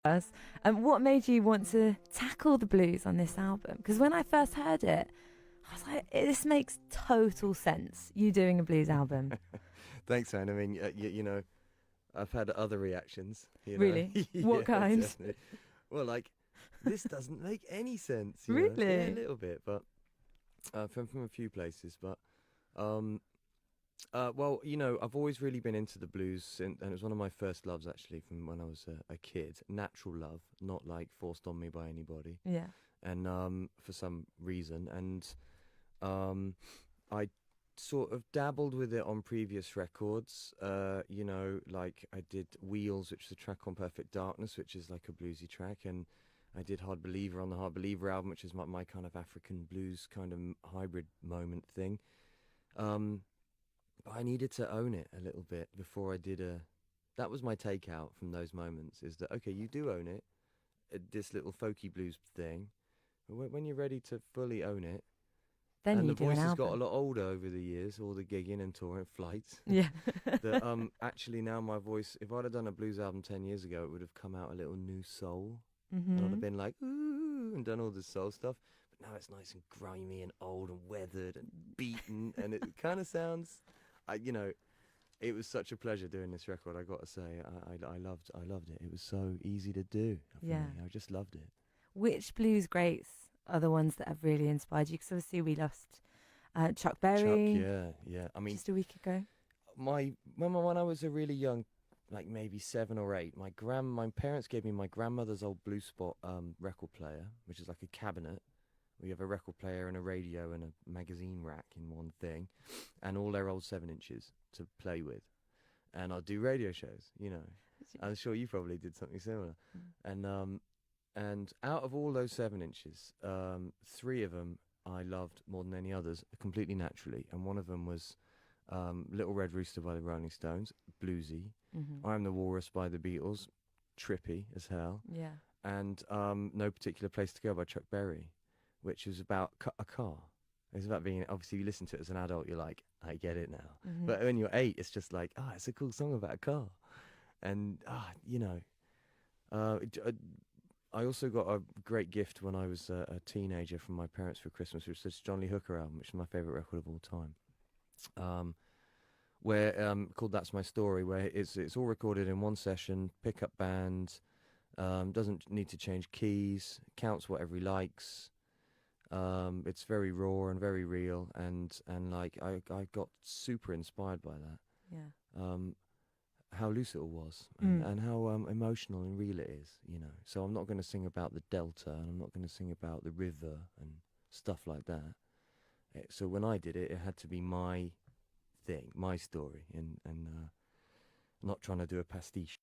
us. And what made you want to tackle the blues on this album? Because when I first heard it, I was like, this makes total sense. You doing a blues album. Thanks, Anne. I mean, I've had other reactions. Really? Yeah, What kind? definitely. Well, like, this doesn't make any sense. Really? Yeah, a little bit, but from a few places. But um, well, I've always really been into the blues, and it was one of my first loves actually from when I was a kid. Natural love, not like forced on me by anybody. Yeah. And for some reason, and I sort of dabbled with it on previous records. Like I did Wheels, which is a track on Perfect Darkness, which is like a bluesy track, and I did Hard Believer on the Hard Believer album, which is my kind of African blues kind of hybrid moment thing. But I needed to own it a little bit before I did a. That was my takeout from those moments, is that, okay, you do own it, this little folky blues thing, but when you're ready to fully own it, Then and you the do voice an has got a album. lot older over the years, all the gigging and touring flights. Yeah. That actually now my voice, if I'd have done a blues album 10 years ago, it would have come out a little new soul. And I'd have been like, ooh, and done all the soul stuff. But now it's nice and grimy and old and weathered and beaten, and it kind of sounds, it was such a pleasure doing this record. I got to say, I loved it. It was so easy to do for Yeah. me. I just loved it. Which blues greats are the ones that have really inspired you? Because obviously we lost Chuck Berry Chuck, yeah. I mean, just a week ago. when I was a really young, like maybe 7 or 8, my parents gave me my grandmother's old Blue Spot record player, which is like a cabinet. We have a record player and a radio and a magazine rack in one thing, and all their old 7 inches to play with. And I'd do radio shows, I'm sure you probably did something similar. And out of all those 7 inches, 3 of them I loved more than any others, completely naturally. And one of them was Little Red Rooster by the Rolling Stones, bluesy. I'm the Walrus by the Beatles, trippy as hell. Yeah. And No Particular Place to Go by Chuck Berry, which was about a car. It's about being, obviously you listen to it as an adult, you're like, I get it now. But when you're 8, it's just like, it's a cool song about a car. And, I also got a great gift when I was a teenager from my parents for Christmas, which was this John Lee Hooker album, which is my favourite record of all time. Where called That's My Story, where it's all recorded in one session, pickup band, doesn't need to change keys, counts whatever he likes. It's very raw and very real, and like I got super inspired by that. Yeah. How loose it all was, and how emotional and real it is, So I'm not going to sing about the delta, and I'm not going to sing about the river and stuff like that. So when I did it, it had to be my thing, my story, and not trying to do a pastiche.